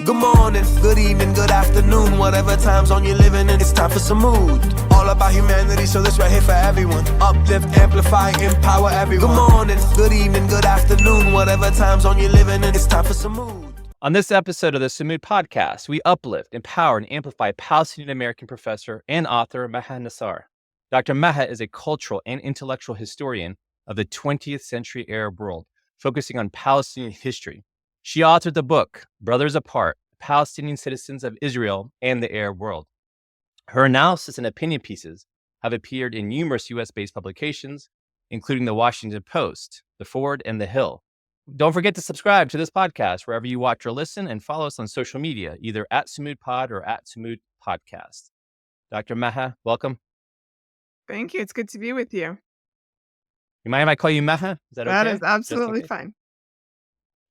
Good morning, good evening, good afternoon, whatever time zone you're living in, it's time for Sumud. All about humanity, so this right here for everyone. Uplift, amplify, empower everyone. Good morning, good evening, good afternoon, whatever time zone you're living in, it's time for Sumud. On this episode of the Sumud podcast, we uplift, empower, and amplify Palestinian American professor and author Maha Nassar. Dr. Maha is a cultural and intellectual historian of the 20th century Arab world, focusing on Palestinian history. She authored the book, Brothers Apart, Palestinian Citizens of Israel and the Arab World. Her analysis and opinion pieces have appeared in numerous U.S.-based publications, including the Washington Post, The Forward, and The Hill. Don't forget to subscribe to this podcast wherever you watch or listen, and follow us on social media, either at Sumud Pod or at Sumud Podcast. Dr. Maha, welcome. Thank you. It's good to be with you. You mind if I call you Maha? Is that okay? That is absolutely fine.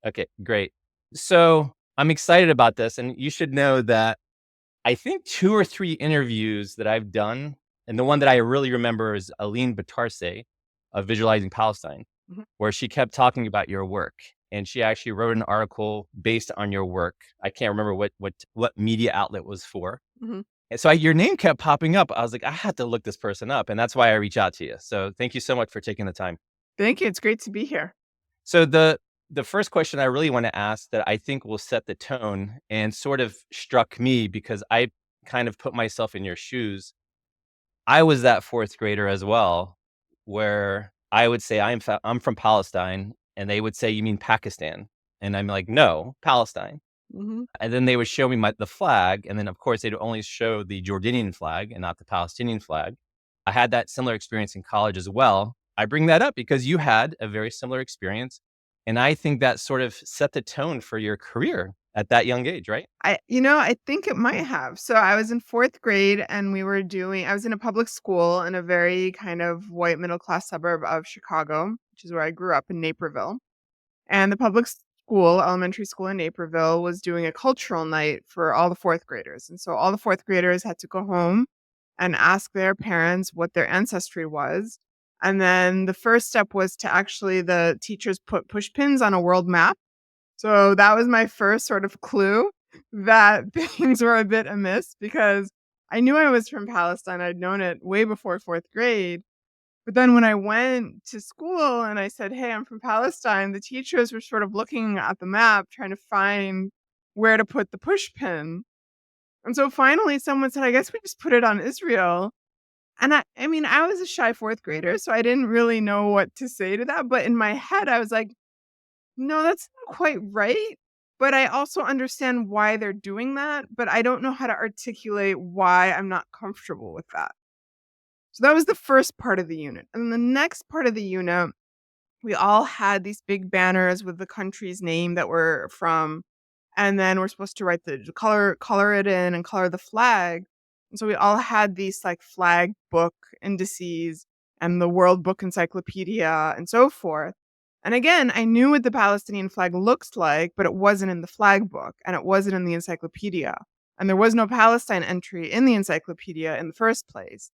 Okay, great. So I'm excited about this, and you should know that I think 2 or 3 interviews that I've done, and the one that I really remember is Aline Batarse of Visualizing Palestine, where she kept talking about your work. And she actually wrote an article based on your work. I can't remember what media outlet it was for. And so your name kept popping up. I was like, I had to look this person up. And that's why I reached out to you. So thank you so much for taking the time. Thank you. It's great to be here. So the first question I really want to ask that I think will set the tone and sort of struck me because I kind of put myself in your shoes. I was that 4th grader as well, where I would say I'm from Palestine, and they would say, you mean Pakistan? And I'm like, no, Palestine. And then they would show me the flag. And then, of course, they'd only show the Jordanian flag and not the Palestinian flag. I had that similar experience in college as well. I bring that up because you had a very similar experience. And I think that sort of set the tone for your career at that young age, right? I think it might have. So I was in 4th grade and I was in a public school in a very kind of white middle class suburb of Chicago, which is where I grew up in Naperville. And the public school, elementary school in Naperville, was doing a cultural night for all the 4th graders. And so all the 4th graders had to go home and ask their parents what their ancestry was. And then the first step was to the teachers put push pins on a world map. So that was my first sort of clue that things were a bit amiss, because I knew I was from Palestine. I'd known it way before 4th grade. But then when I went to school and I said, hey, I'm from Palestine, the teachers were sort of looking at the map, trying to find where to put the push pin. And so finally someone said, I guess we just put it on Israel. And I was a shy 4th grader, so I didn't really know what to say to that. But in my head, I was like, no, that's not quite right. But I also understand why they're doing that. But I don't know how to articulate why I'm not comfortable with that. So that was the first part of the unit. And the next part of the unit, we all had these big banners with the country's name that we're from. And then we're supposed to write the color it in and color the flag. And so we all had these like flag book indices and the World Book Encyclopedia and so forth. And again, I knew what the Palestinian flag looks like, but it wasn't in the flag book and it wasn't in the encyclopedia. And there was no Palestine entry in the encyclopedia in the first place.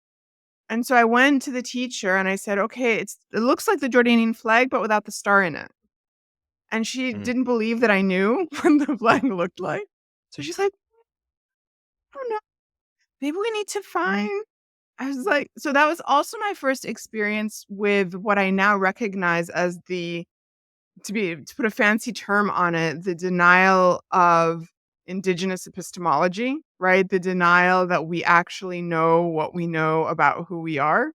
And so I went to the teacher and I said, okay, it looks like the Jordanian flag, but without the star in it. And she didn't believe that I knew what the flag looked like. So she's like, I don't know. Maybe we need to find. I was like, so that was also my first experience with what I now recognize as to put a fancy term on it, the denial of indigenous epistemology, right? The denial that we actually know what we know about who we are.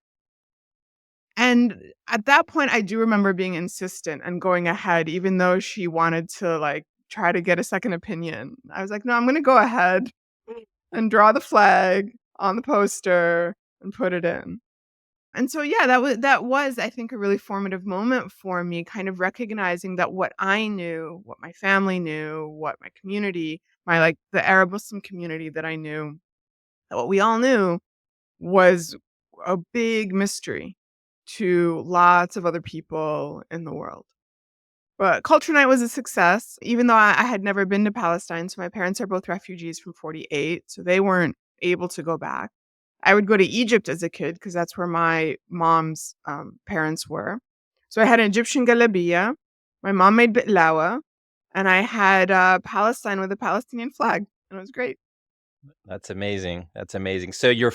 And at that point, I do remember being insistent and going ahead, even though she wanted to try to get a second opinion. I was like, no, I'm going to go ahead and draw the flag on the poster and put it in. And so, yeah, that was, I think, a really formative moment for me, kind of recognizing that what I knew, what my family knew, what my community, the Arab Muslim community that I knew, that what we all knew was a big mystery to lots of other people in the world. But Culture Night was a success, even though I had never been to Palestine. So my parents are both refugees from 48, so they weren't able to go back. I would go to Egypt as a kid because that's where my mom's parents were. So I had an Egyptian galabiya. My mom made bitlawa. and I had Palestine with a Palestinian flag, and it was great. That's amazing. That's amazing. So your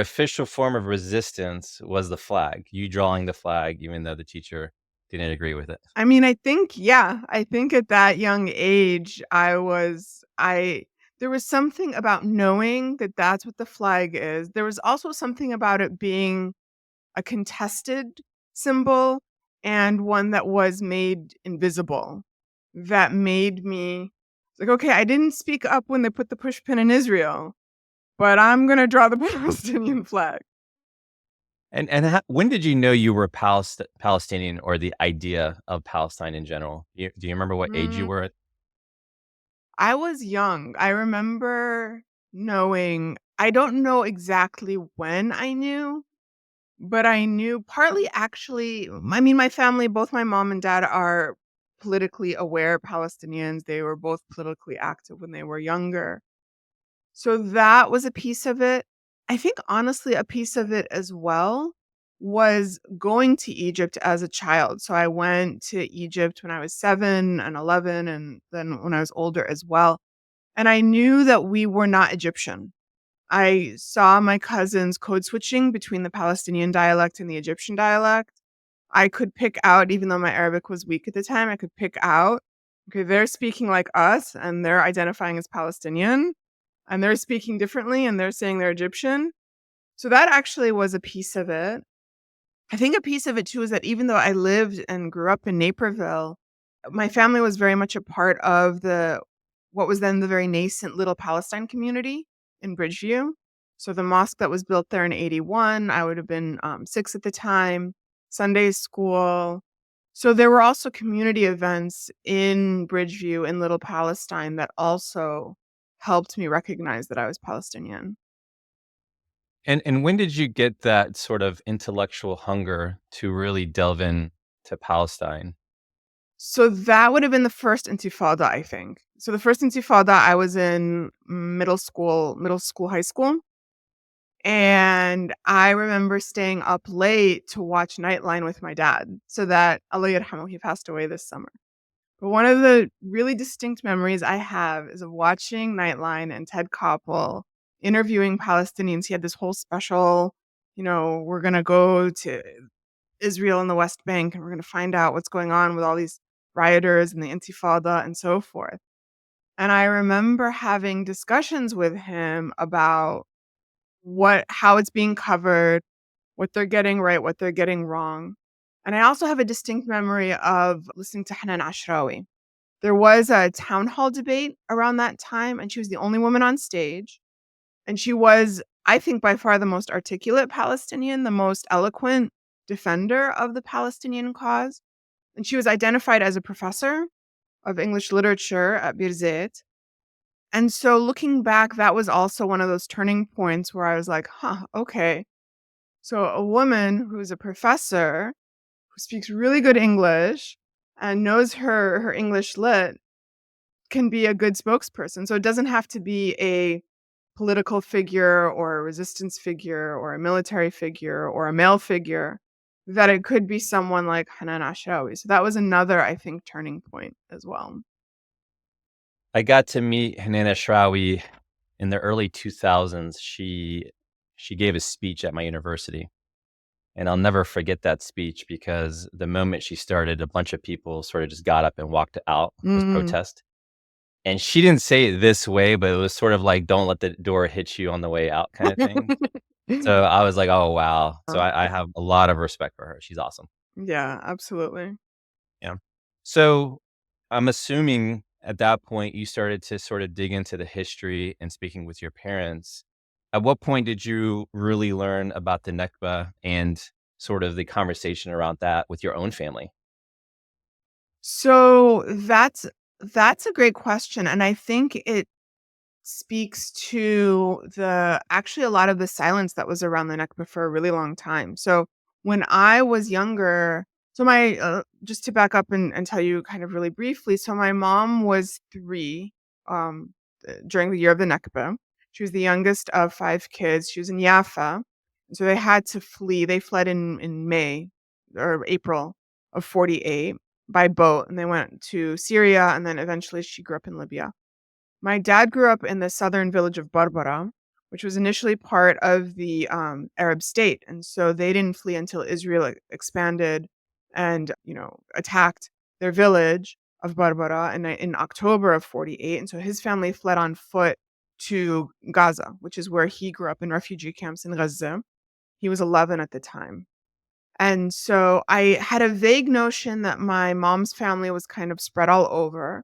official form of resistance was the flag. You drawing the flag, even though the teacher didn't agree with it. I mean, I think at that young age, there was something about knowing that that's what the flag is. There was also something about it being a contested symbol and one that was made invisible that made me like, okay, I didn't speak up when they put the pushpin in Israel, but I'm going to draw the Palestinian flag. And when did you know you were Palestinian or the idea of Palestine in general? Do you remember what age you Mm, were at? I was young. I remember knowing, I don't know exactly when I knew, but I knew partly actually, I mean, my family, both my mom and dad are politically aware Palestinians. They were both politically active when they were younger. So that was a piece of it. I think honestly, a piece of it as well was going to Egypt as a child. So I went to Egypt when I was 7 and 11, and then when I was older as well. And I knew that we were not Egyptian. I saw my cousins code switching between the Palestinian dialect and the Egyptian dialect. I could pick out, even though my Arabic was weak at the time, I could pick out, okay, they're speaking like us and they're identifying as Palestinian, and they're speaking differently and they're saying they're Egyptian. So that actually was a piece of it. I think a piece of it too is that even though I lived and grew up in Naperville, my family was very much a part of the what was then the very nascent Little Palestine community in Bridgeview. So the mosque that was built there in 81, I would have been 6 at the time, Sunday school. So there were also community events in Bridgeview in Little Palestine that also helped me recognize that I was Palestinian. And when did you get that sort of intellectual hunger to really delve in to Palestine? So that would have been the first intifada, I think. So the first intifada, I was in middle school, high school. And I remember staying up late to watch Nightline with my dad. So that Allah yarhamu, he passed away this summer. But one of the really distinct memories I have is of watching Nightline and Ted Koppel interviewing Palestinians. He had this whole special, we're going to go to Israel and the West Bank and we're going to find out what's going on with all these rioters and the Intifada and so forth. And I remember having discussions with him about how it's being covered, what they're getting right, what they're getting wrong. And I also have a distinct memory of listening to Hanan Ashrawi. There was a town hall debate around that time, and she was the only woman on stage. And she was, I think, by far the most articulate Palestinian, the most eloquent defender of the Palestinian cause. And she was identified as a professor of English literature at Birzeit. And so looking back, that was also one of those turning points where I was like, huh, okay. So a woman who's a professor who speaks really good English and knows her English lit can be a good spokesperson. So it doesn't have to be a political figure or a resistance figure or a military figure or a male figure, that it could be someone like Hanan Ashrawi. So that was another, I think, turning point as well. I got to meet Hanana Shrawi in the early 2000s. She gave a speech at my university, and I'll never forget that speech because the moment she started, a bunch of people sort of just got up and walked out as Mm. protest. And she didn't say it this way, but it was sort of like, "Don't let the door hit you on the way out," kind of thing. So I was like, "Oh, wow." So I have a lot of respect for her. She's awesome. Yeah, absolutely. Yeah. So I'm assuming at that point you started to sort of dig into the history and speaking with your parents. At what point did you really learn about the Nakba and sort of the conversation around that with your own family? So that's a great question, and I think it speaks to the actually a lot of the silence that was around the Nakba for a really long time. So when I was younger, so my just to back up and tell you kind of really briefly, so my mom was 3 during the year of the Nakba. She was the youngest of 5 kids. She was in Jaffa. So they had to flee. They fled in May or April of 48. by boat, and they went to Syria, and then eventually she grew up in Libya. My dad grew up in the southern village of Barbara, which was initially part of the Arab state, and so they didn't flee until Israel expanded and attacked their village of Barbara in October of 48, and so his family fled on foot to Gaza, which is where he grew up in refugee camps in Gaza. He was 11 at the time. And so I had a vague notion that my mom's family was kind of spread all over,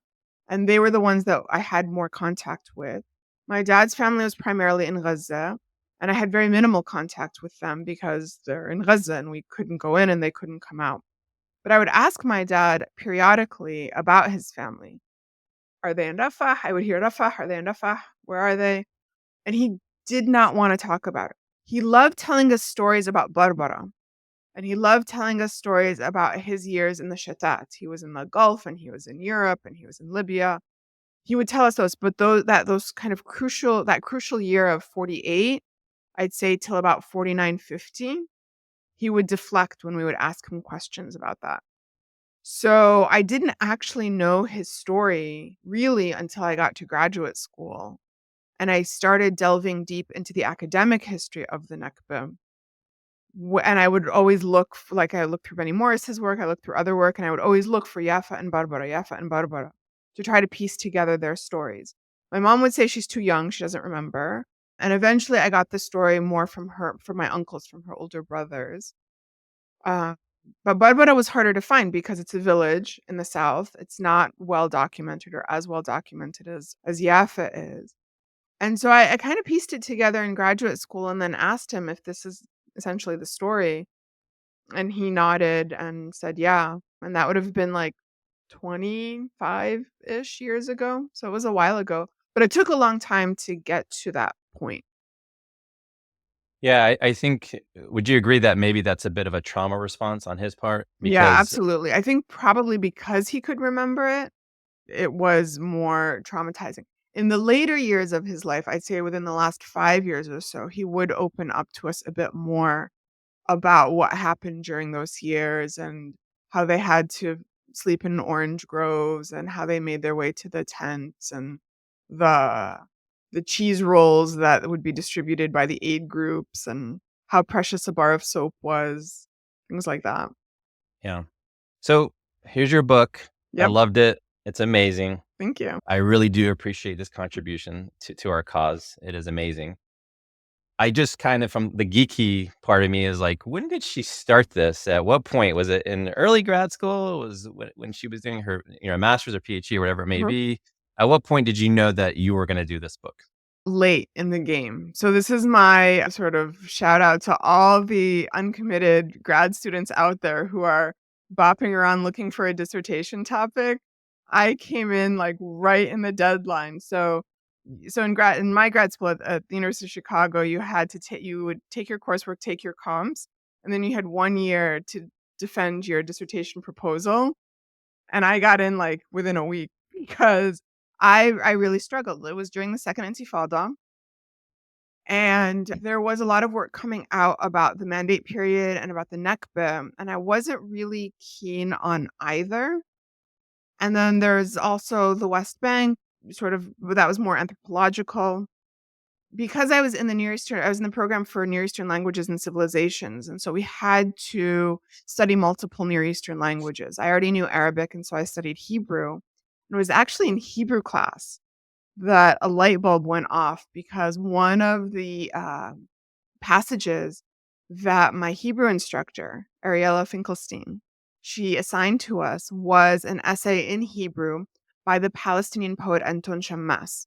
and they were the ones that I had more contact with. My dad's family was primarily in Gaza, and I had very minimal contact with them because they're in Gaza and we couldn't go in and they couldn't come out. But I would ask my dad periodically about his family. Are they in Rafah? I would hear Rafah. Are they in Rafah? Where are they? And he did not want to talk about it. He loved telling us stories about Barbara. And he loved telling us stories about his years in the Shatat. He was in the Gulf and he was in Europe and he was in Libya. He would tell us those, but those kind of crucial year of 48, I'd say till about 49, 50, he would deflect when we would ask him questions about that. So I didn't actually know his story really until I got to graduate school. And I started delving deep into the academic history of the Nakba. And I would always look I looked through Benny Morris's work, I looked through other work, and I would always look for Yafa and Barbara to try to piece together their stories. My mom would say she's too young, she doesn't remember. And eventually I got the story more from my uncles, from her older brothers. Uh, but Barbara was harder to find because it's a village in the south. It's not well documented or as well documented as Yafa is. And so I kind of pieced it together in graduate school and then asked him if this is essentially the story. And he nodded and said, yeah. And that would have been like 25-ish years ago. So it was a while ago. But it took a long time to get to that point. Yeah, I think would you agree that maybe that's a bit of a trauma response on his part? Yeah, Because absolutely. I think probably because he could remember it, it was more traumatizing. In the later years of his life, I'd say within the last 5 years or so, he would open up to us a bit more about what happened during those years and how they had to sleep in orange groves and how they made their way to the tents and the the cheese rolls that would be distributed by the aid groups and how precious a bar of soap was, things like that. yeah. So here's your book. I Yep. loved it. It's amazing. Thank you. I really do appreciate this contribution to our cause. It is amazing. I just kind of, from the geeky part of me, is like, when did she start this? At what point? Was it in early grad school? Was when she was doing her master's or PhD or whatever it may Mhm. be? At what point did you know that you were going to do this book? Late in the game. So this is my sort of shout out to all the uncommitted grad students out there who are bopping around looking for a dissertation topic. I came in like right in the deadline. So in my grad school at the University of Chicago, you would take your coursework, take your comps, and then you had 1 year to defend your dissertation proposal. And I got in like within a week because I really struggled. It was during the second Intifada, and there was a lot of work coming out about the mandate period and about the Nakba, and I wasn't really keen on either. And then there's also the West Bank, but that was more anthropological. Because I was in the Near Eastern, I was in the program for Near Eastern languages and civilizations, and so we had to study multiple Near Eastern languages. I already knew Arabic, and so I studied Hebrew. And it was actually in Hebrew class that a light bulb went off because one of the passages that my Hebrew instructor, Ariella Finkelstein, she assigned to us was an essay in Hebrew by the Palestinian poet Anton Shammas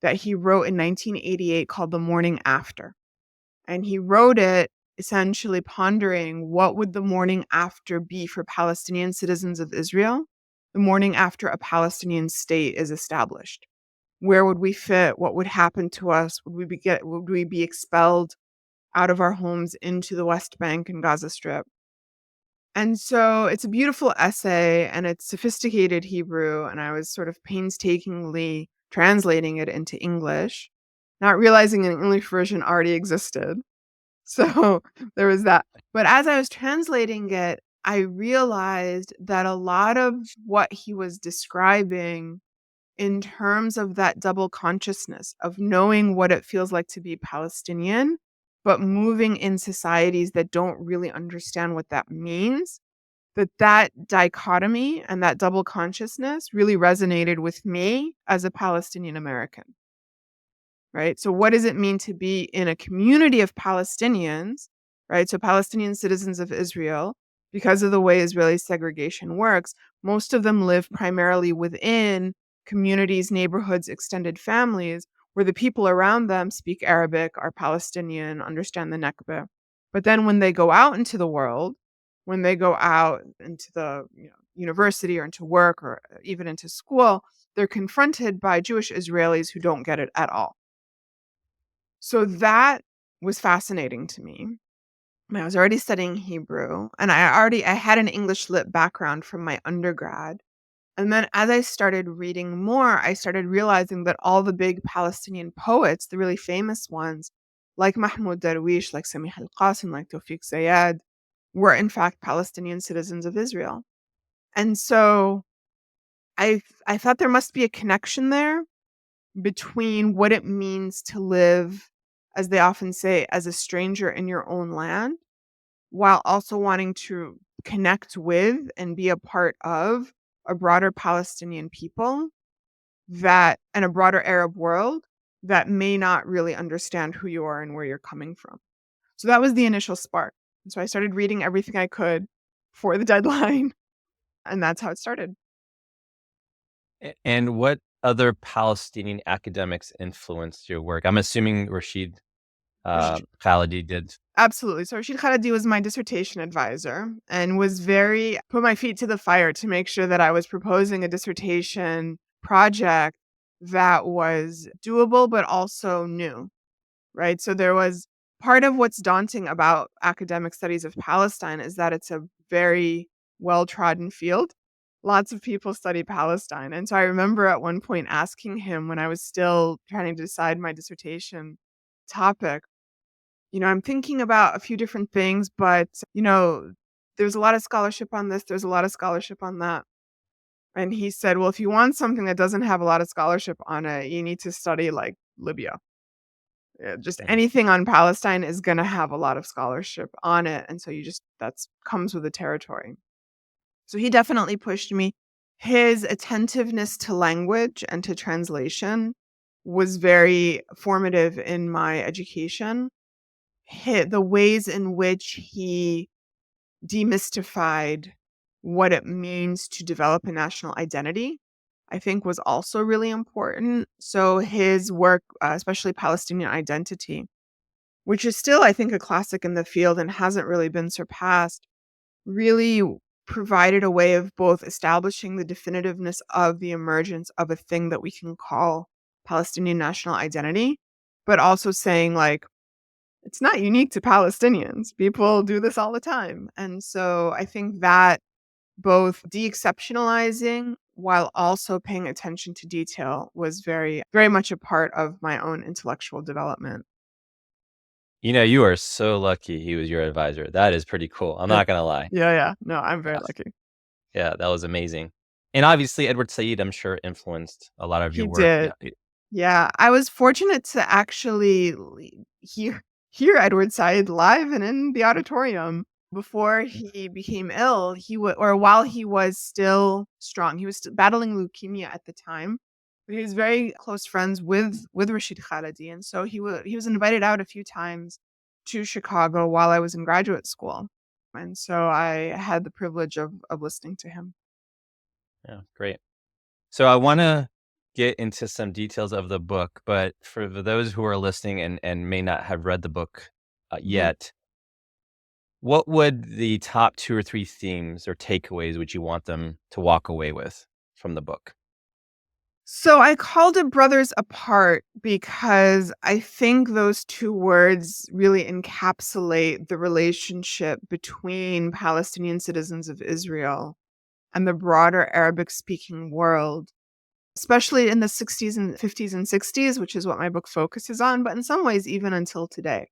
that he wrote in 1988 called The Morning After. And he wrote it essentially pondering what would the morning after be for Palestinian citizens of Israel, the morning after a Palestinian state is established. Where would we fit? What would happen to us? Would we be expelled out of our homes into the West Bank and Gaza Strip? And so it's a beautiful essay and it's sophisticated Hebrew, and I was sort of painstakingly translating it into English, not realizing an English version already existed. So there was that. But as I was translating it, I realized that a lot of what he was describing in terms of that double consciousness of knowing what it feels like to be Palestinian, but moving in societies that don't really understand what that means, that dichotomy and that double consciousness really resonated with me as a Palestinian American, right? So what does it mean to be in a community of Palestinians, right? So Palestinian citizens of Israel, because of the way Israeli segregation works, most of them live primarily within communities, neighborhoods, extended families, where the people around them speak Arabic, are Palestinian, understand the Nakba. But then when they go out into the world, when they go out into the university or into work or even into school, they're confronted by Jewish Israelis who don't get it at all. So that was fascinating to me. I was already studying Hebrew, and I had an English lit background from my undergrad. And then as I started reading more, I started realizing that all the big Palestinian poets, the really famous ones, like Mahmoud Darwish, like Samih al-Qasim, like Tawfiq Zayed, were in fact Palestinian citizens of Israel. And so I thought there must be a connection there between what it means to live, as they often say, as a stranger in your own land, while also wanting to connect with and be a part of a broader Palestinian people and a broader Arab world that may not really understand who you are and where you're coming from. So that was the initial spark. And so I started reading everything I could for the deadline, and that's how it started. And what other Palestinian academics influenced your work? I'm assuming Rashid Khalidi did. Absolutely. So Rashid Khalidi was my dissertation advisor and was put my feet to the fire to make sure that I was proposing a dissertation project that was doable, but also new, right? So there was part of what's daunting about academic studies of Palestine is that it's a very well-trodden field. Lots of people study Palestine. And so I remember at one point asking him when I was still trying to decide my dissertation topic, I'm thinking about a few different things, but, there's a lot of scholarship on this, there's a lot of scholarship on that. And he said, well, if you want something that doesn't have a lot of scholarship on it, you need to study like Libya. Just Mhm. anything on Palestine is going to have a lot of scholarship on it. And so that's comes with the territory. So he definitely pushed me. His attentiveness to language and to translation was very formative in my education. The ways in which he demystified what it means to develop a national identity, I think was also really important. So his work, especially Palestinian identity, which is still, I think, a classic in the field and hasn't really been surpassed, really provided a way of both establishing the definitiveness of the emergence of a thing that we can call Palestinian national identity, but also saying, like, it's not unique to Palestinians. People do this all the time. And so I think that both de-exceptionalizing while also paying attention to detail was very, very much a part of my own intellectual development. You are so lucky he was your advisor. That is pretty cool. I'm Uh, not gonna lie. Yeah, yeah. No, I'm very Yeah, lucky. yeah, that was amazing. And obviously, Edward Said, I'm sure, influenced a lot of your He work. did. Yeah, Yeah, I was fortunate to actually hear Edward Said live and in the auditorium before he became ill. Or while he was still strong, he was battling leukemia at the time. But he was very close friends with Rashid Khalidi, and so he was invited out a few times to Chicago while I was in graduate school, and so I had the privilege of listening to him. yeah, great. So I want to get into some details of the book, but for those who are listening and may not have read the book Mhm. yet, what would the top two or three themes or takeaways would you want them to walk away with from the book? So I called it Brothers Apart because I think those two words really encapsulate the relationship between Palestinian citizens of Israel and the broader Arabic speaking world, especially in the 60s and 50s and 60s, which is what my book focuses on, but in some ways, even until today.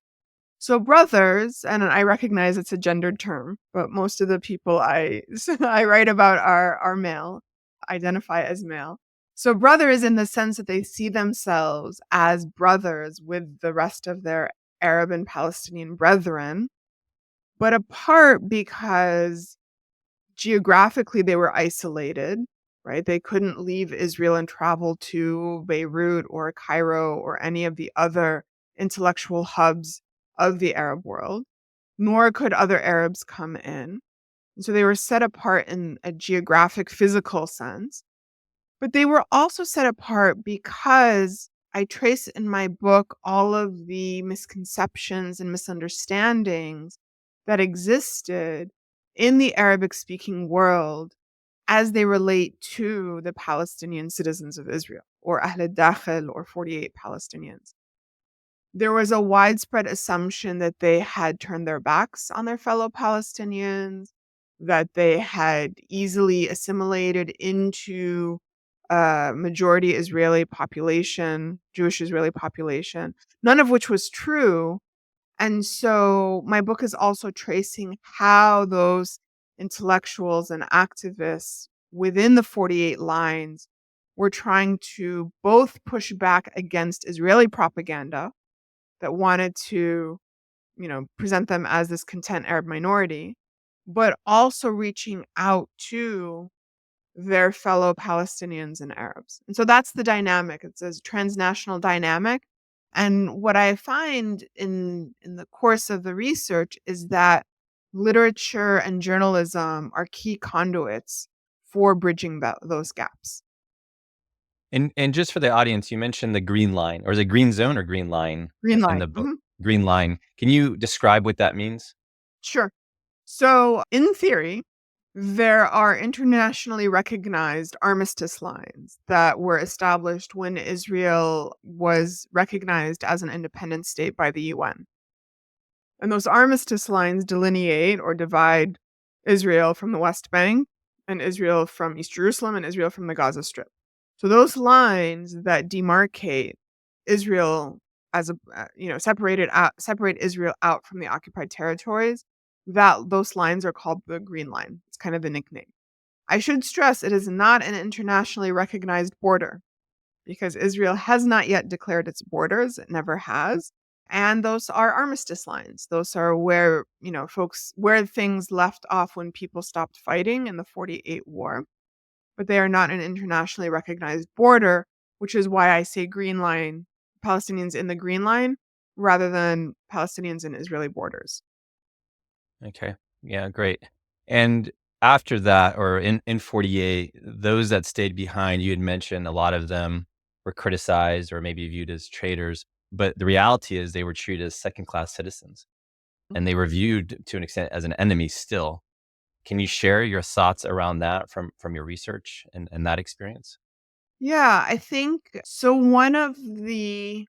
So brothers, and I recognize it's a gendered term, but most of the people I write about are male, identify as male. So brother is in the sense that they see themselves as brothers with the rest of their Arab and Palestinian brethren, but apart because geographically they were isolated, right? They couldn't leave Israel and travel to Beirut or Cairo or any of the other intellectual hubs of the Arab world, nor could other Arabs come in. And so they were set apart in a geographic, physical sense. But they were also set apart because I trace in my book all of the misconceptions and misunderstandings that existed in the Arabic speaking world as they relate to the Palestinian citizens of Israel, or Ahl al-Dakhil, or 48 Palestinians. There was a widespread assumption that they had turned their backs on their fellow Palestinians, that they had easily assimilated into a majority Israeli population, Jewish Israeli population, none of which was true. And so my book is also tracing how those intellectuals and activists within the 48 lines were trying to both push back against Israeli propaganda that wanted to, present them as this content Arab minority, but also reaching out to their fellow Palestinians and Arabs. And so that's the dynamic. It's a transnational dynamic. And what I find in the course of the research is that literature and journalism are key conduits for bridging those gaps. And just for the audience, you mentioned the green line, or is it green zone or green line Green in line. the book? Green line. Can you describe what that means? Sure. So, in theory, there are internationally recognized armistice lines that were established when Israel was recognized as an independent state by the UN. And those armistice lines delineate or divide Israel from the West Bank, and Israel from East Jerusalem, and Israel from the Gaza Strip. So those lines that demarcate Israel as separate Israel out from the occupied territories, that those lines are called the Green Line. It's kind of a nickname. I should stress it is not an internationally recognized border because Israel has not yet declared its borders. It never has. And those are armistice lines. Those are where, where things left off when people stopped fighting in the 48 war. But they are not an internationally recognized border, which is why I say Green Line, Palestinians in the Green Line, rather than Palestinians in Israeli borders. Okay. Yeah, great. And after that, or in 48, those that stayed behind, you had mentioned a lot of them were criticized or maybe viewed as traitors. But the reality is they were treated as second-class citizens, and they were viewed to an extent as an enemy still. Can you share your thoughts around that from your research and that experience? Yeah, I think so. One of the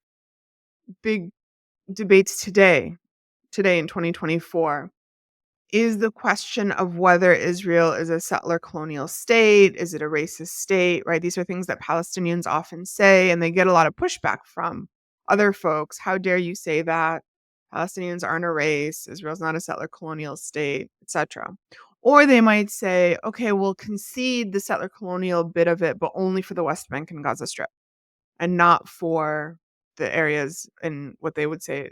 big debates today in 2024, is the question of whether Israel is a settler colonial state. Is it a racist state, right? These are things that Palestinians often say, and they get a lot of pushback from other folks. How dare you say that? Palestinians aren't a race. Israel's not a settler colonial state, etc. Or they might say, okay, we'll concede the settler colonial bit of it, but only for the West Bank and Gaza Strip, and not for the areas in what they would say,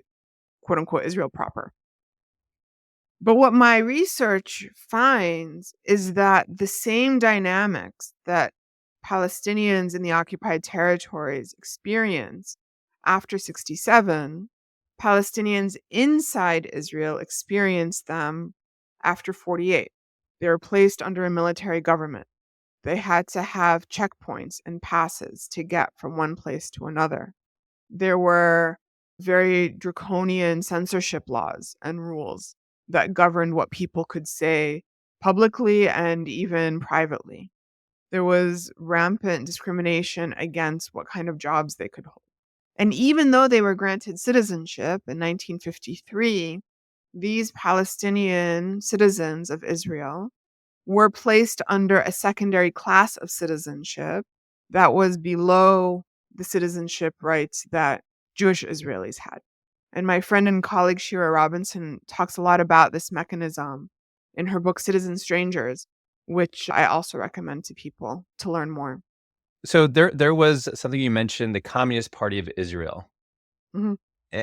quote unquote, Israel proper. But what my research finds is that the same dynamics that Palestinians in the occupied territories experience after 67, Palestinians inside Israel experience them after 48. They were placed under a military government. They had to have checkpoints and passes to get from one place to another. There were very draconian censorship laws and rules that governed what people could say publicly and even privately. There was rampant discrimination against what kind of jobs they could hold. And even though they were granted citizenship in 1953, these Palestinian citizens of Israel were placed under a secondary class of citizenship that was below the citizenship rights that Jewish Israelis had. And my friend and colleague Shira Robinson talks a lot about this mechanism in her book Citizen Strangers, which I also recommend to people to learn more. So there was something you mentioned, the Communist Party of Israel. Mhm.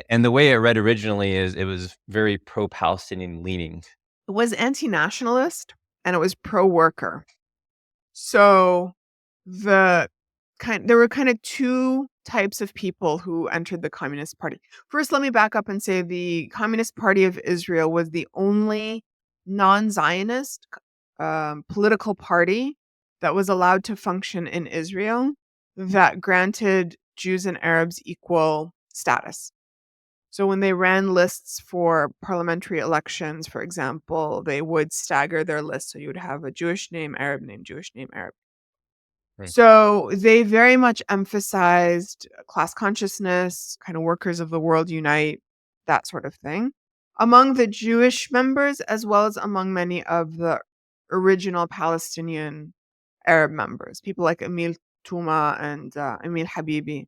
And the way it read originally is it was very pro-Palestinian leaning. It was anti-nationalist and it was pro-worker. So there were kind of two types of people who entered the Communist Party. First, let me back up and say the Communist Party of Israel was the only non-Zionist political party that was allowed to function in Israel that granted Jews and Arabs equal status. So when they ran lists for parliamentary elections, for example, they would stagger their lists. So you would have a Jewish name, Arab name, Jewish name, Arab. Right. So they very much emphasized class consciousness, kind of workers of the world unite, that sort of thing, among the Jewish members as well as among many of the original Palestinian Arab members, people like Emil Touma and Emil Habibi.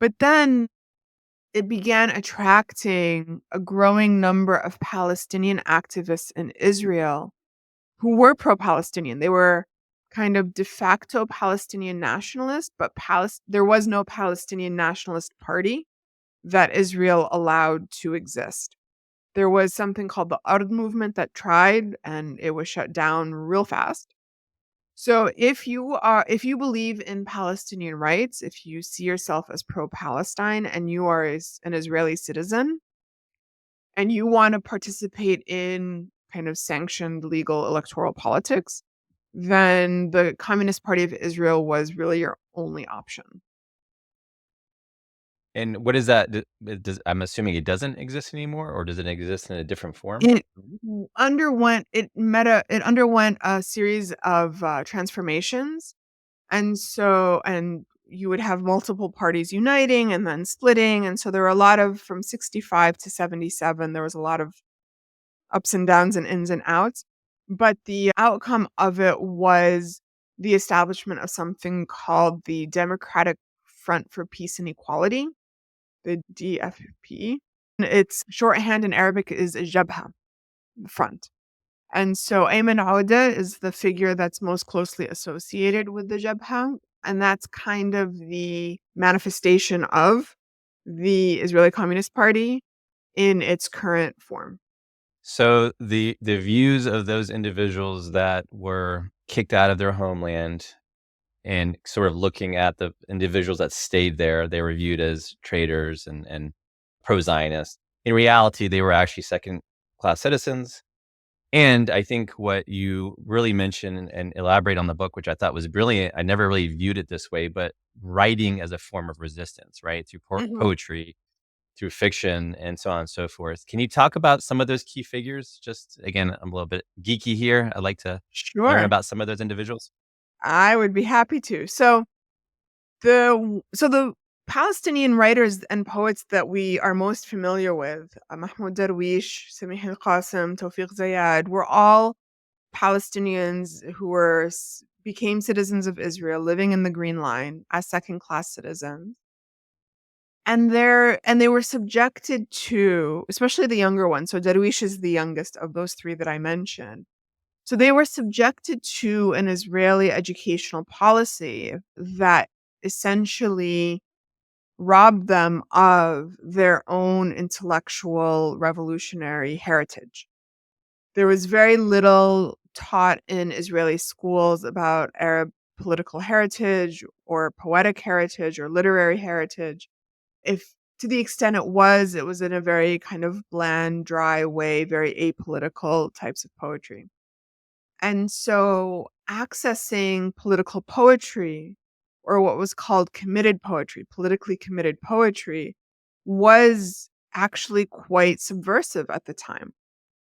But then it began attracting a growing number of Palestinian activists in Israel who were pro-Palestinian. They were kind of de facto Palestinian nationalists, but there was no Palestinian nationalist party that Israel allowed to exist. There was something called the Ard movement that tried, and it was shut down real fast. So if you believe in Palestinian rights, if you see yourself as pro-Palestine and you are an Israeli citizen and you want to participate in kind of sanctioned legal electoral politics, then the Communist Party of Israel was really your only option. And what is that? I'm assuming it doesn't exist anymore, or does it exist in a different form? It underwent a series of transformations. And you would have multiple parties uniting and then splitting. And so there were a lot of, from 65 to 77, there was a lot of ups and downs and ins and outs. But the outcome of it was the establishment of something called the Democratic Front for Peace and Equality, the DFP. Its shorthand in Arabic is Jabha, front. And so Ayman Auda is the figure that's most closely associated with the Jabha, and that's kind of the manifestation of the Israeli Communist Party in its current form. So the views of those individuals that were kicked out of their homeland and sort of looking at the individuals that stayed there, they were viewed as traitors and pro-Zionist. In reality, they were actually second-class citizens. And I think what you really mention and elaborate on the book, which I thought was brilliant, I never really viewed it this way, but writing as a form of resistance, right? Through Mhm. poetry, through fiction, and so on and so forth. Can you talk about some of those key figures? Just again, I'm a little bit geeky here. I'd like to learn Sure, about some of those individuals. I would be happy to. So the Palestinian writers and poets that we are most familiar with, Mahmoud Darwish, Samih al-Qasim, Tawfiq Zayad, were all Palestinians who became citizens of Israel living in the Green Line as second-class citizens. And they were subjected to, especially the younger one, so Darwish is the youngest of those three that I mentioned. So they were subjected to an Israeli educational policy that essentially robbed them of their own intellectual revolutionary heritage. There was very little taught in Israeli schools about Arab political heritage or poetic heritage or literary heritage. If to the extent it was in a very kind of bland, dry way, very apolitical types of poetry. And so accessing political poetry or what was called committed poetry, politically committed poetry, was actually quite subversive at the time.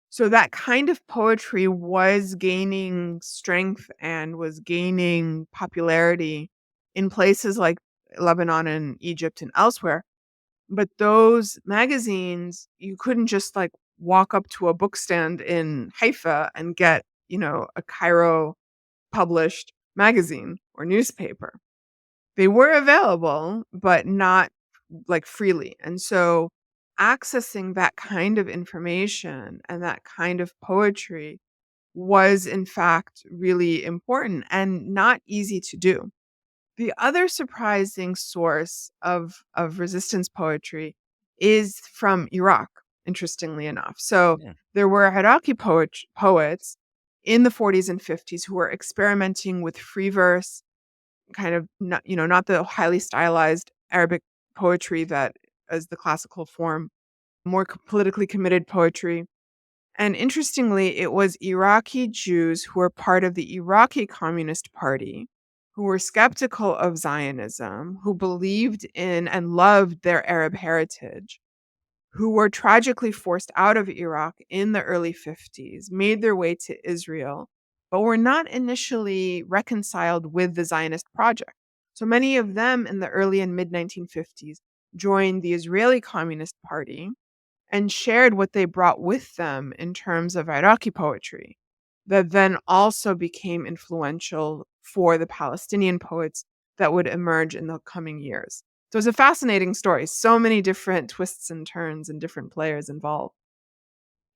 So that kind of poetry was gaining strength and was gaining popularity in places like Lebanon and Egypt and elsewhere. But those magazines, you couldn't just like walk up to a book stand in Haifa and get, a Cairo published magazine or newspaper. They were available, but not like freely. And so accessing that kind of information and that kind of poetry was, in fact, really important and not easy to do. The other surprising source of resistance poetry is from Iraq, interestingly enough. So Yeah. there were Iraqi poets in the 40s and 50s who were experimenting with free verse, kind of not, not the highly stylized Arabic poetry that is the classical form, more politically committed poetry. And interestingly, it was Iraqi Jews who were part of the Iraqi Communist Party who were skeptical of Zionism, who believed in and loved their Arab heritage, who were tragically forced out of Iraq in the early 50s, made their way to Israel, but were not initially reconciled with the Zionist project. So many of them in the early and mid 1950s joined the Israeli Communist Party and shared what they brought with them in terms of Iraqi poetry that then also became influential for the Palestinian poets that would emerge in the coming years. So it's a fascinating story. So many different twists and turns and different players involved.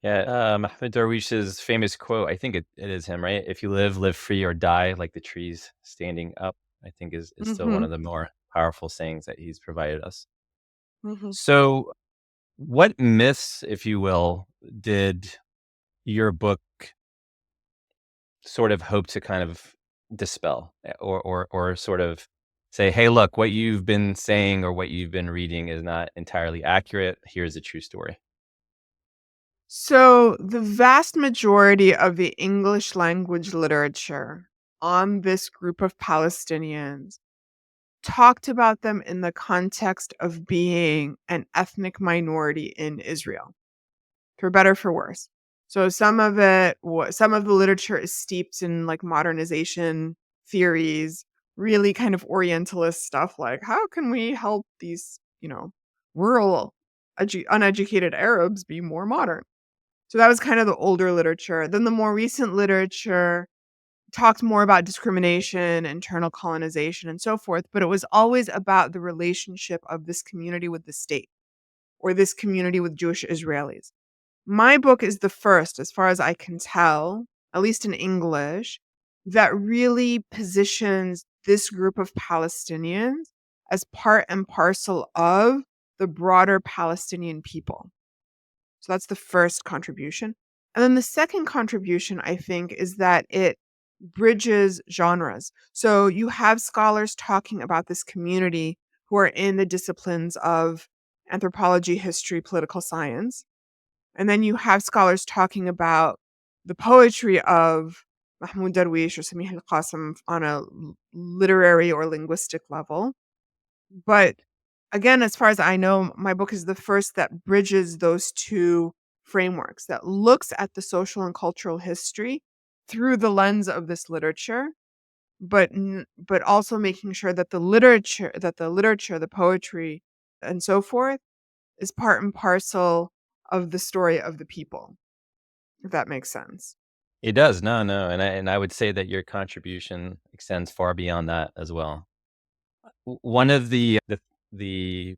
Yeah, Mahmoud Darwish's famous quote, I think it is him, right? If you live, live free or die like the trees standing up, I think is still one Hmm. of the more powerful sayings that he's provided us. Hmm. So, what myths, if you will, did your book sort of hope to kind of dispel or sort of say, hey, look, what you've been saying or what you've been reading is not entirely accurate. Here's a true story. So the vast majority of the English language literature on this group of Palestinians talked about them in the context of being an ethnic minority in Israel, for better for worse. So some of the literature is steeped in like modernization theories, really kind of orientalist stuff like how can we help these, rural uneducated Arabs be more modern? So that was kind of the older literature. Then the more recent literature talked more about discrimination, internal colonization, and so forth, but it was always about the relationship of this community with the state or this community with Jewish Israelis. My book is the first, as far as I can tell, at least in English, that really positions this group of Palestinians as part and parcel of the broader Palestinian people. So that's the first contribution. And then the second contribution, I think, is that it bridges genres. So you have scholars talking about this community who are in the disciplines of anthropology, history, political science. And then you have scholars talking about the poetry of Mahmoud Darwish or Samih al-Qasim on a literary or linguistic level. But again, as far as I know, my book is the first that bridges those two frameworks, that looks at the social and cultural history through the lens of this literature, but also making sure that the poetry, and so forth is part and parcel of the story of the people, if that makes sense. It does. No, no. And I would say that your contribution extends far beyond that as well. One of the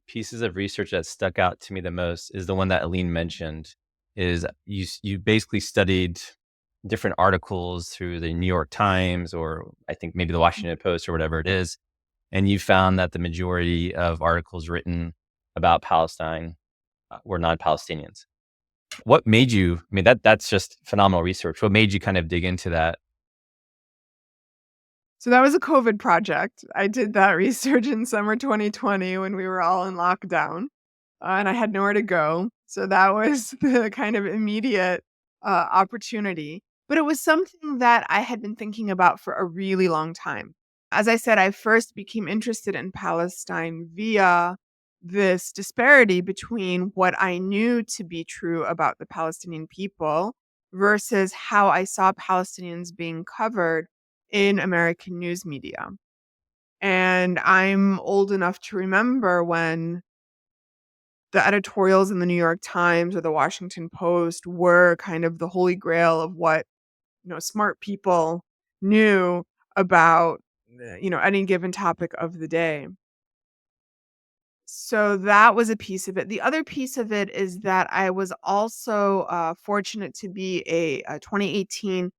pieces of research that stuck out to me the most is the one that Aline mentioned. Is you basically studied different articles through the New York Times or I think maybe the Washington Post or whatever it is, and you found that the majority of articles written about Palestine were non-Palestinians. What made you? I mean, that's just phenomenal research. What made you kind of dig into that? So that was a COVID project. I did that research in summer 2020 when we were all in lockdown, and I had nowhere to go. So that was the kind of immediate opportunity. But it was something that I had been thinking about for a really long time. As I said, I first became interested in Palestine via this disparity between what I knew to be true about the Palestinian people versus how I saw Palestinians being covered in American news media. And I'm old enough to remember when the editorials in the New York Times or the Washington Post were kind of the holy grail of what, smart people knew about, any given topic of the day. So that was a piece of it. The other piece of it is that I was also fortunate to be a 2018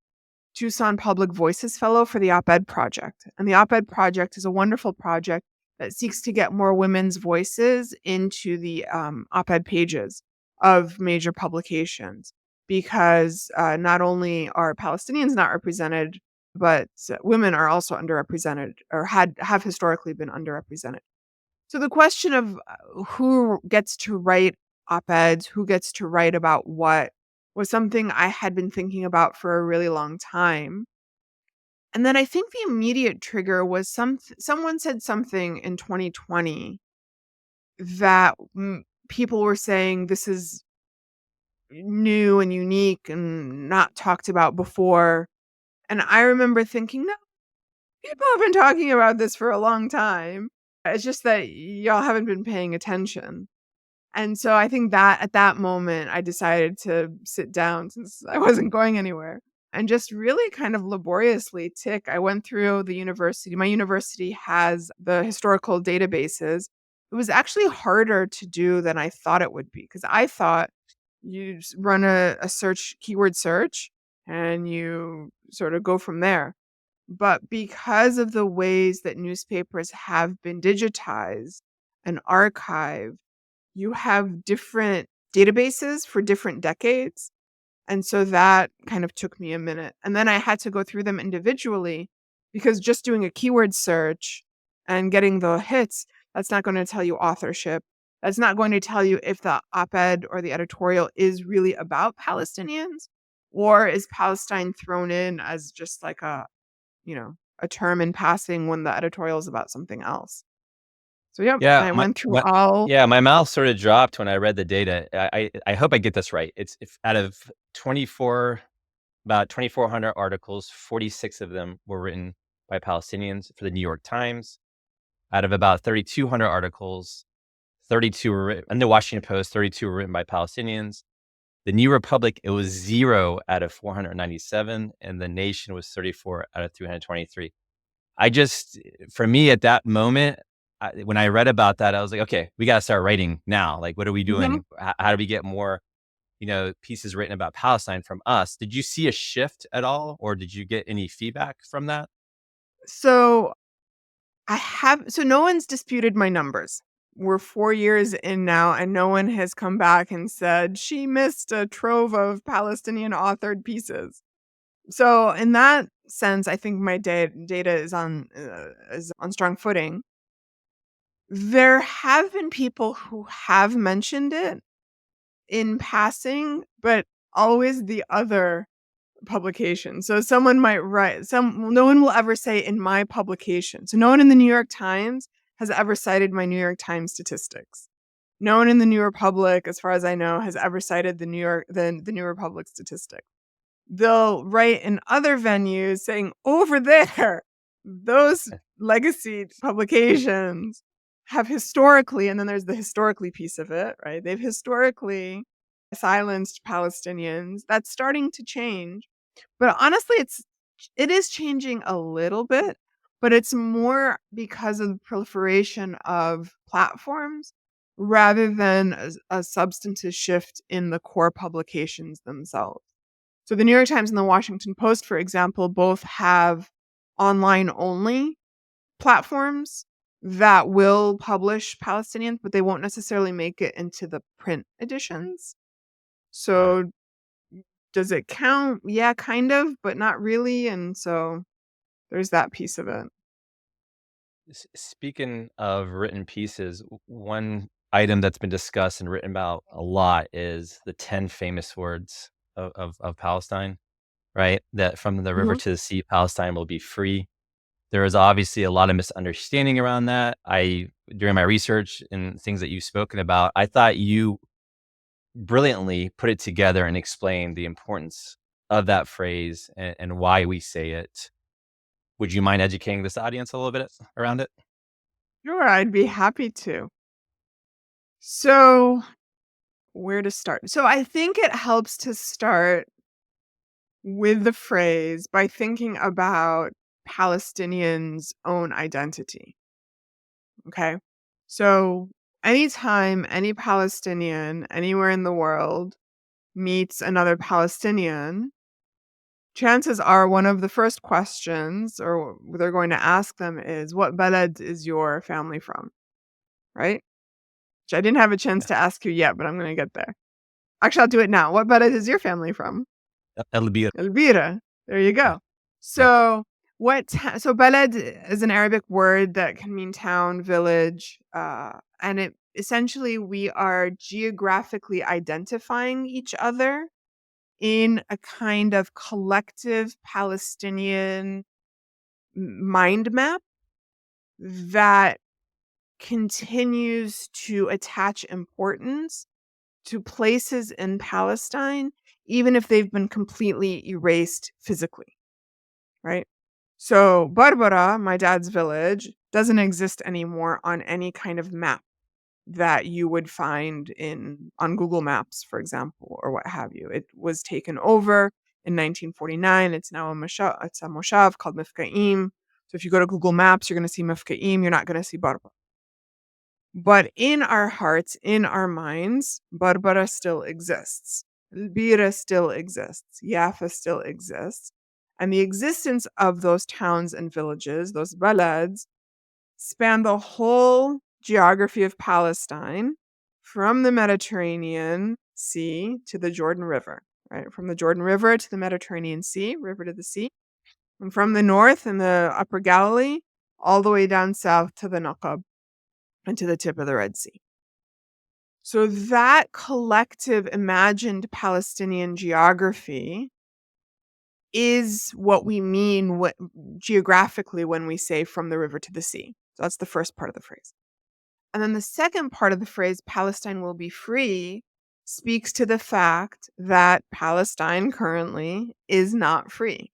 Tucson Public Voices Fellow for the Op-Ed Project. And the Op-Ed Project is a wonderful project that seeks to get more women's voices into the op-ed pages of major publications, because not only are Palestinians not represented, but women are also underrepresented, or have historically been underrepresented. So the question of who gets to write op-eds, who gets to write about what, was something I had been thinking about for a really long time. And then I think the immediate trigger was someone said something in 2020 that people were saying this is new and unique and not talked about before. And I remember thinking, no, people have been talking about this for a long time. It's just that y'all haven't been paying attention. And so I think that at that moment, I decided to sit down, since I wasn't going anywhere, and just really kind of laboriously tick. I went through the university. My university has the historical databases. It was actually harder to do than I thought it would be, because I thought you run a search, keyword search, and you sort of go from there. But because of the ways that newspapers have been digitized and archived, you have different databases for different decades. And so that kind of took me a minute. And then I had to go through them individually, because just doing a keyword search and getting the hits, that's not going to tell you authorship. That's not going to tell you if the op-ed or the editorial is really about Palestinians, or is Palestine thrown in as just like a term in passing when the editorial is about something else. So, yep, Yeah, I my went through what all. yeah, my mouth sort of dropped when I read the data. I hope I get this right. It's if out of 24 about 2,400 articles, 46 of them were written by Palestinians for the New York Times. Out of about 3,200 articles, 32 were written in the Washington Post, 32 were written by Palestinians. The New Republic, it was 0 out of 497, and The Nation was 34 out of 323. I just for me at that moment, when I read about that, I was like, "Okay, we gotta start writing now. Like, what are we Mhm. doing? How do we get more, pieces written about Palestine from us?" Did you see a shift at all, or did you get any feedback from that? So so no one's disputed my numbers. We're 4 years in now, and no one has come back and said, "She missed a trove of Palestinian authored pieces." So in that sense, I think my data is on strong footing. There have been people who have mentioned it in passing, but always the other publication. So someone might write no one will ever say in my publication. So no one in the New York Times has ever cited my New York Times statistics. No one in the New Republic, as far as I know, has ever cited the New Republic statistics. They'll write in other venues saying, over there, those legacy publications have historically, and then there's the historically piece of it, right? They've historically silenced Palestinians. That's starting to change. But honestly, it is changing a little bit, but it's more because of the proliferation of platforms rather than a substantive shift in the core publications themselves. So the New York Times and the Washington Post, for example, both have online only platforms that will publish Palestinians, but they won't necessarily make it into the print editions. Got it. So does it count? Yeah, kind of, but not really. And so there's that piece of it. Speaking of written pieces, one item that's been discussed and written about a lot is the 10 famous words of Palestine, right? That from the river Mhm. to the sea, Palestine will be free. There is obviously a lot of misunderstanding around that. During my research and things that you've spoken about, I thought you brilliantly put it together and explained the importance of that phrase and why we say it. Would you mind educating this audience a little bit around it? Sure, I'd be happy to. So, where to start? So, I think it helps to start with the phrase by thinking about Palestinians' own identity. Okay. So anytime any Palestinian anywhere in the world meets another Palestinian, chances are one of the first questions or they're going to ask them is, what balad is your family from? Right? Which I didn't have a chance Yeah. to ask you yet, but I'm going to get there. Actually, I'll do it now. What balad is your family from? Elbir. Elvira. There you Yeah. go. Yeah. So so balad is an Arabic word that can mean town, village, and it essentially we are geographically identifying each other in a kind of collective Palestinian mind map that continues to attach importance to places in Palestine, even if they've been completely erased physically, right? So Barbara, my dad's village, doesn't exist anymore on any kind of map that you would find on Google Maps, for example, or what have you. It was taken over in 1949. It's now it's a moshav called Mifkaim. So if you go to Google Maps, you're going to see Mifkaim. You're not going to see Barbara. But in our hearts, in our minds, Barbara still exists. Elbira still exists. Yafa still exists. And the existence of those towns and villages, those balads, span the whole geography of Palestine from the Mediterranean Sea to the Jordan River, right? From the Jordan River to the Mediterranean Sea, river to the sea. And from the north in the upper Galilee, all the way down south to the Naqab and to the tip of the Red Sea. So that collective imagined Palestinian geography is what we mean geographically when we say from the river to the sea. So that's the first part of the phrase. And then the second part of the phrase, Palestine will be free, speaks to the fact that Palestine currently is not free.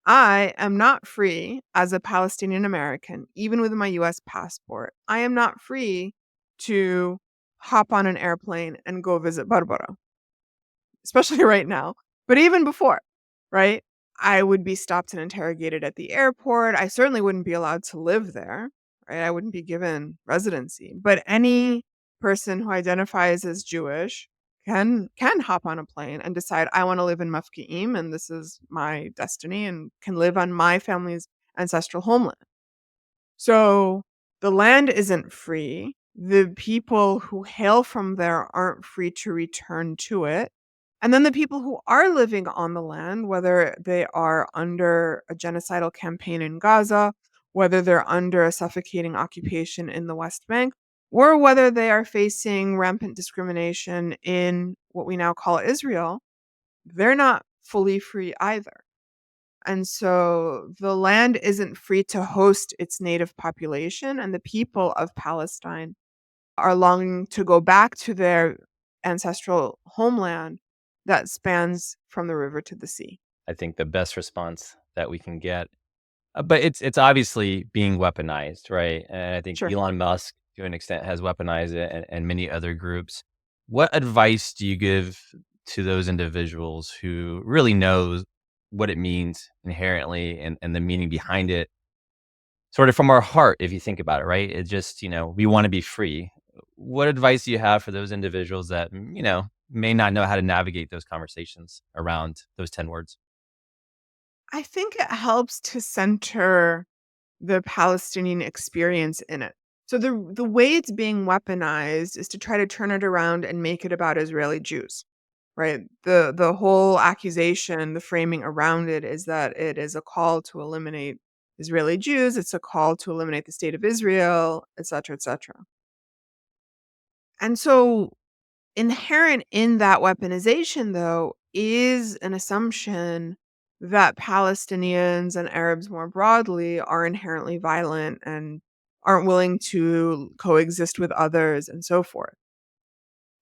I am not free as a Palestinian American, even with my US passport. I am not free to hop on an airplane and go visit Barbara, especially right now. But even before, right? I would be stopped and interrogated at the airport. I certainly wouldn't be allowed to live there, right? I wouldn't be given residency. But any person who identifies as Jewish can hop on a plane and decide I want to live in Mafki'im and this is my destiny and can live on my family's ancestral homeland. So the land isn't free. The people who hail from there aren't free to return to it. And then the people who are living on the land, whether they are under a genocidal campaign in Gaza, whether they're under a suffocating occupation in the West Bank, or whether they are facing rampant discrimination in what we now call Israel, they're not fully free either. And so the land isn't free to host its native population, and the people of Palestine are longing to go back to their ancestral homeland that spans from the river to the sea. I think the best response that we can get. But it's obviously being weaponized, right? And I think Sure. Elon Musk, to an extent, has weaponized it, and many other groups. What advice do you give to those individuals who really knows what it means inherently and the meaning behind it, sort of from our heart, if you think about it, right? It just, we want to be free. What advice do you have for those individuals that, may not know how to navigate those conversations around those 10 words? I think it helps to center the Palestinian experience in it. So the way it's being weaponized is to try to turn it around and make it about Israeli Jews. Right? The whole accusation, the framing around it is that it is a call to eliminate Israeli Jews, it's a call to eliminate the state of Israel, et cetera, et cetera. And so inherent in that weaponization, though, is an assumption that Palestinians and Arabs more broadly are inherently violent and aren't willing to coexist with others and so forth.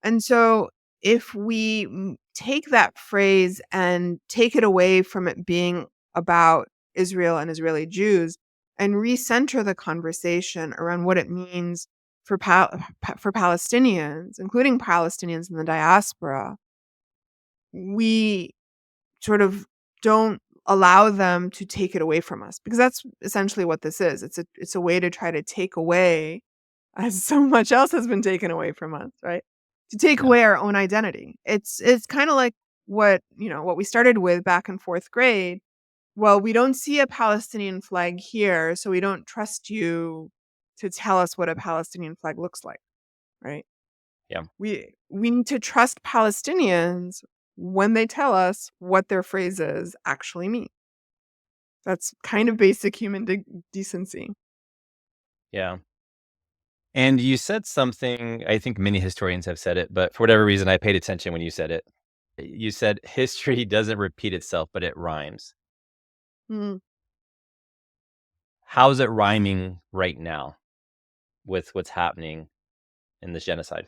And so if we take that phrase and take it away from it being about Israel and Israeli Jews and recenter the conversation around what it means for for Palestinians, including Palestinians in the diaspora, we sort of don't allow them to take it away from us because that's essentially what this is. It's a way to try to take away as so much else has been taken away from us, right? To take Yeah. away our own identity. It's kind of like what we started with back in 4th grade. Well, we don't see a Palestinian flag here, so we don't trust you to tell us what a Palestinian flag looks like, right? Yeah. We need to trust Palestinians when they tell us what their phrases actually mean. That's kind of basic human decency. Yeah. And you said something, I think many historians have said it, but for whatever reason, I paid attention when you said it. You said history doesn't repeat itself, but it rhymes. Mm. How is it rhyming right now with what's happening in this genocide?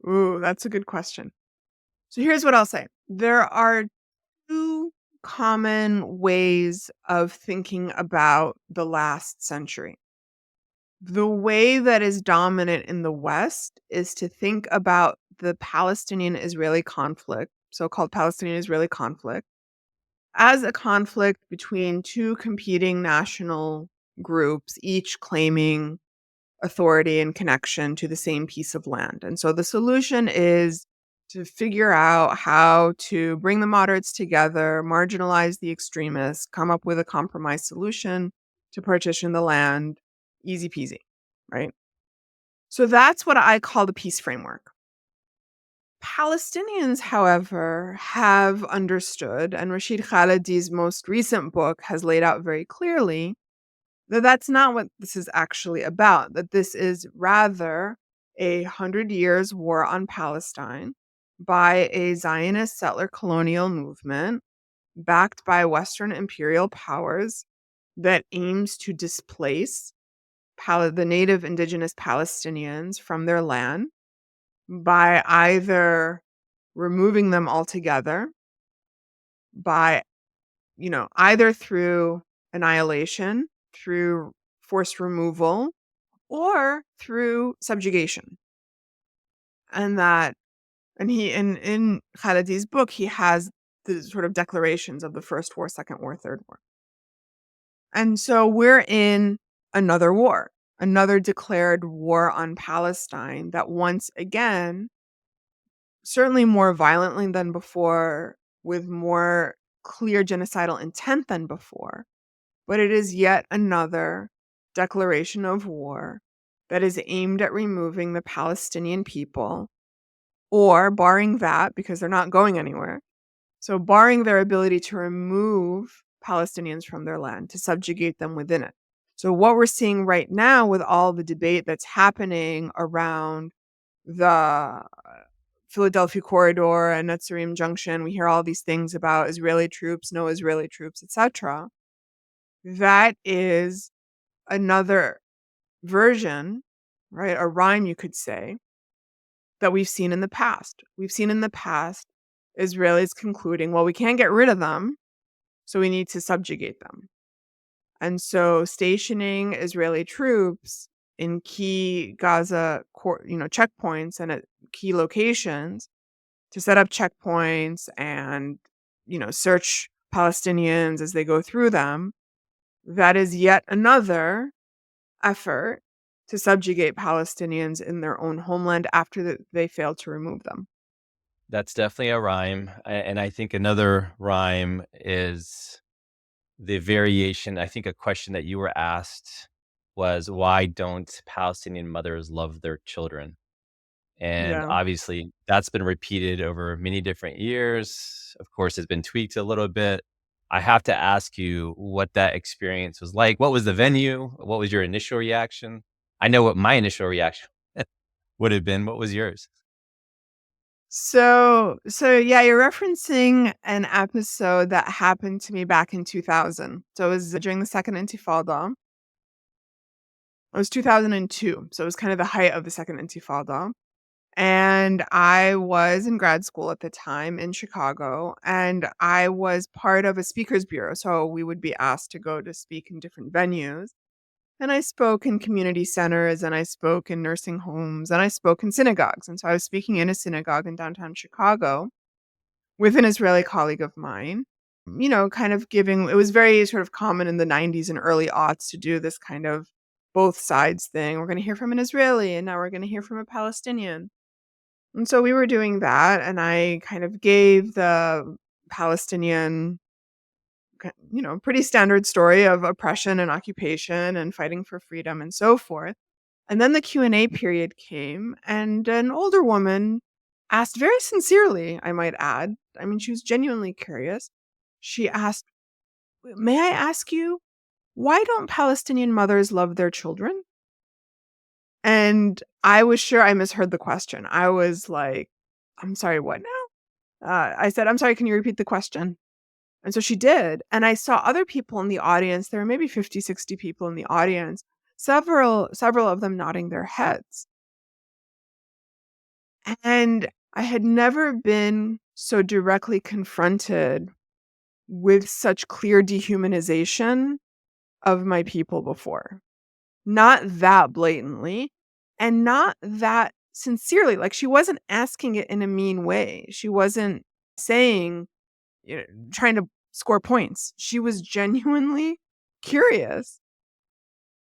Ooh, that's a good question. So here's what I'll say. There are two common ways of thinking about the last century. The way that is dominant in the West is to think about the Palestinian Israeli conflict, so called Palestinian Israeli conflict, as a conflict between two competing national groups, each claiming authority and connection to the same piece of land. And so the solution is to figure out how to bring the moderates together, marginalize the extremists, come up with a compromise solution to partition the land. Easy peasy, right? So that's what I call the peace framework. Palestinians, however, have understood, and Rashid Khalidi's most recent book has laid out very clearly that that's not what this is actually about, that this is rather 100 years war on Palestine by a Zionist settler colonial movement backed by Western imperial powers that aims to displace the native indigenous Palestinians from their land by either removing them altogether, by, either through annihilation, through forced removal, or through subjugation. And that, and he, in Khalidi's book, he has the sort of declarations of the First War, Second War, Third War. And so we're in another war, another declared war on Palestine that once again, certainly more violently than before, with more clear genocidal intent than before, but it is yet another declaration of war that is aimed at removing the Palestinian people, or barring that, because they're not going anywhere. So, barring their ability to remove Palestinians from their land, to subjugate them within it. So, what we're seeing right now with all the debate that's happening around the Philadelphia corridor and Netzarim Junction, we hear all these things about Israeli troops, no Israeli troops, etc. That is another version, right? A rhyme, you could say, that we've seen in the past. We've seen in the past Israelis concluding, well, we can't get rid of them, so we need to subjugate them. And so stationing Israeli troops in key Gaza, checkpoints and at key locations to set up checkpoints and, search Palestinians as they go through them, that is yet another effort to subjugate Palestinians in their own homeland after they failed to remove them. That's definitely a rhyme. And I think another rhyme is the variation. I think a question that you were asked was, why don't Palestinian mothers love their children? And Yeah. obviously, that's been repeated over many different years. Of course, it's been tweaked a little bit. I have to ask you what that experience was like. What was the venue? What was your initial reaction? I know what my initial reaction would have been. What was yours? So yeah, you're referencing an episode that happened to me back in 2000. So it was during the second Intifada. It was 2002. So it was kind of the height of the second Intifada. And I was in grad school at the time in Chicago, and I was part of a speakers bureau. So we would be asked to go to speak in different venues. And I spoke in community centers, and I spoke in nursing homes, and I spoke in synagogues. And so I was speaking in a synagogue in downtown Chicago with an Israeli colleague of mine, kind of giving, it was very sort of common in the 90s and early aughts to do this kind of both sides thing. We're going to hear from an Israeli, and now we're going to hear from a Palestinian. And so we were doing that, and I kind of gave the Palestinian, pretty standard story of oppression and occupation and fighting for freedom and so forth. And then the Q&A period came, and an older woman asked very sincerely, I might add. I mean, she was genuinely curious. She asked, "May I ask you, why don't Palestinian mothers love their children?" And I was sure I misheard the question. I was like, "I'm sorry, what now?" I said, "I'm sorry, can you repeat the question?" And so she did. And I saw other people in the audience. There were maybe 50, 60 people in the audience, several of them nodding their heads. And I had never been so directly confronted with such clear dehumanization of my people before. Not that blatantly and not that sincerely. Like, she wasn't asking it in a mean way. She wasn't saying, trying to score points. She was genuinely curious.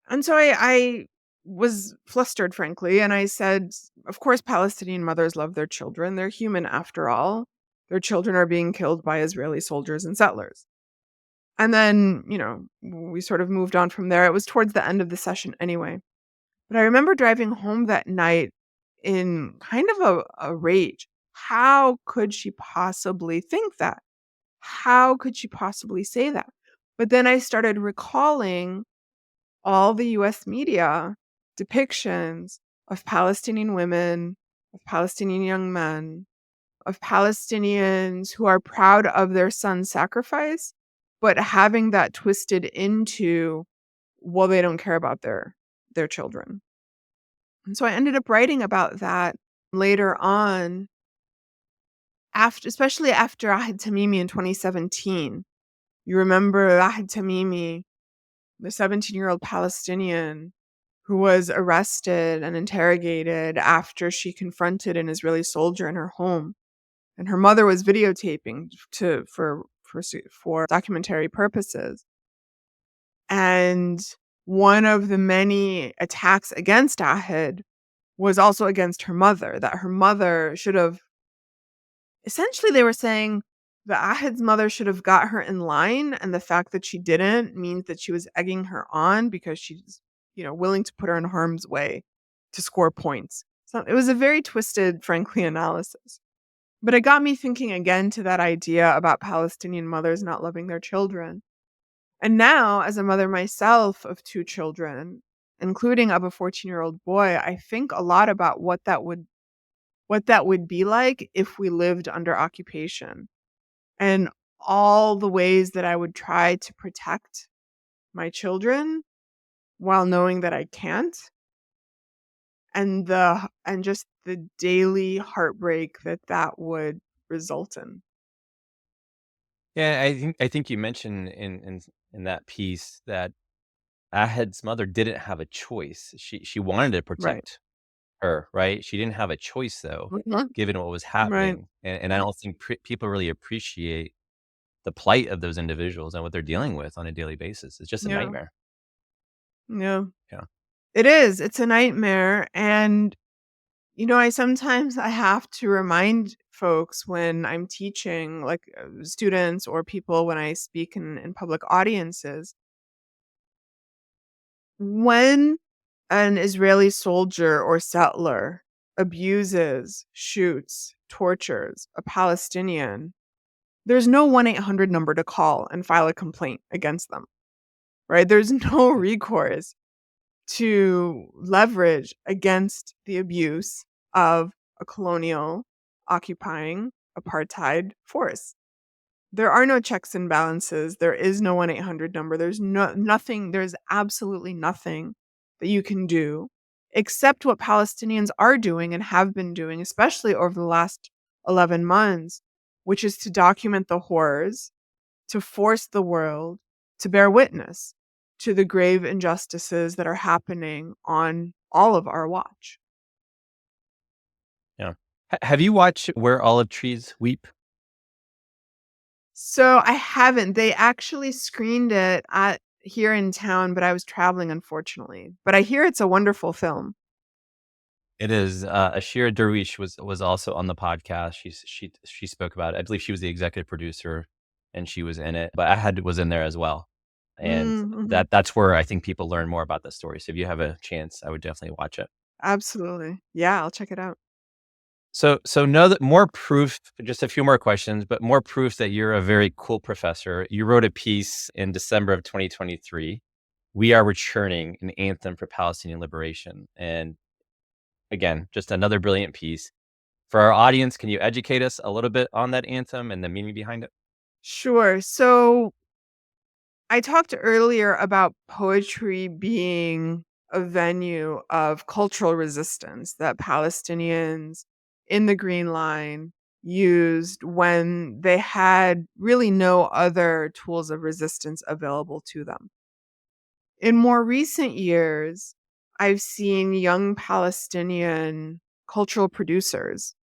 And so I was flustered, frankly, and I said, "Of course, Palestinian mothers love their children. They're human after all. Their children are being killed by Israeli soldiers and settlers." And then, we sort of moved on from there. It was towards the end of the session anyway. But I remember driving home that night in kind of a rage. How could she possibly think that? How could she possibly say that? But then I started recalling all the US media depictions of Palestinian women, of Palestinian young men, of Palestinians who are proud of their son's sacrifice, but having that twisted into, well, they don't care about their children. And so I ended up writing about that later on, especially after Ahad Tamimi in 2017. You remember Ahad Tamimi, the 17-year-old Palestinian who was arrested and interrogated after she confronted an Israeli soldier in her home, and her mother was videotaping for documentary purposes. And one of the many attacks against Ahad was also against her mother, that her mother should have, essentially they were saying that Ahad's mother should have got her in line, and the fact that she didn't means that she was egging her on because she's, willing to put her in harm's way to score points. So it was a very twisted, frankly, analysis. But it got me thinking again to that idea about Palestinian mothers not loving their children. And now, as a mother myself of 2 children, including of a 14-year-old boy, I think a lot about what that would be like if we lived under occupation, and all the ways that I would try to protect my children while knowing that I can't, and just the daily heartbreak that would result in. Yeah, I think you mentioned in that piece that Ahed's mother didn't have a choice. She wanted to Right. protect her, right? She didn't have a choice though, Mhm. given what was Right. happening, and I don't think people really appreciate the plight of those individuals and what they're dealing with on a daily basis. It's just a Yeah. nightmare. Yeah. Yeah. It is. It's a nightmare, and I have to remind folks when I'm teaching, like, students or people when I speak in public audiences, when an Israeli soldier or settler abuses, shoots, tortures a Palestinian, there's no 1-800 number to call and file a complaint against them, right? There's no recourse to leverage against the abuse of a colonial, occupying, apartheid force. There are no checks and balances. There is no 1-800 number. There's nothing, there's absolutely nothing that you can do except what Palestinians are doing and have been doing, especially over the last 11 months, which is to document the horrors, to force the world to bear witness to the grave injustices that are happening on all of our watch. Yeah. Have you watched Where Olive Trees Weep? So I haven't. They actually screened it here in town, but I was traveling, unfortunately. But I hear it's a wonderful film. It is. Ashira Darwish was also on the podcast. She spoke about it. I believe she was the executive producer, and she was in it. But Ahad was in there as well, and Mm-hmm. that's where I think people learn more about the story. So if you have a chance, I would definitely watch it. Absolutely. Yeah, I'll check it out. So know that more proof. Just a few more questions, but more proof that you're a very cool professor. You wrote a piece in December of 2023. We are returning an anthem for Palestinian liberation, and again, just another brilliant piece. For our audience, can you educate us a little bit on that anthem and the meaning behind it? Sure. So I talked earlier about poetry being a venue of cultural resistance that Palestinians in the Green Line used when they had really no other tools of resistance available to them. In more recent years, I've seen young Palestinian cultural producers.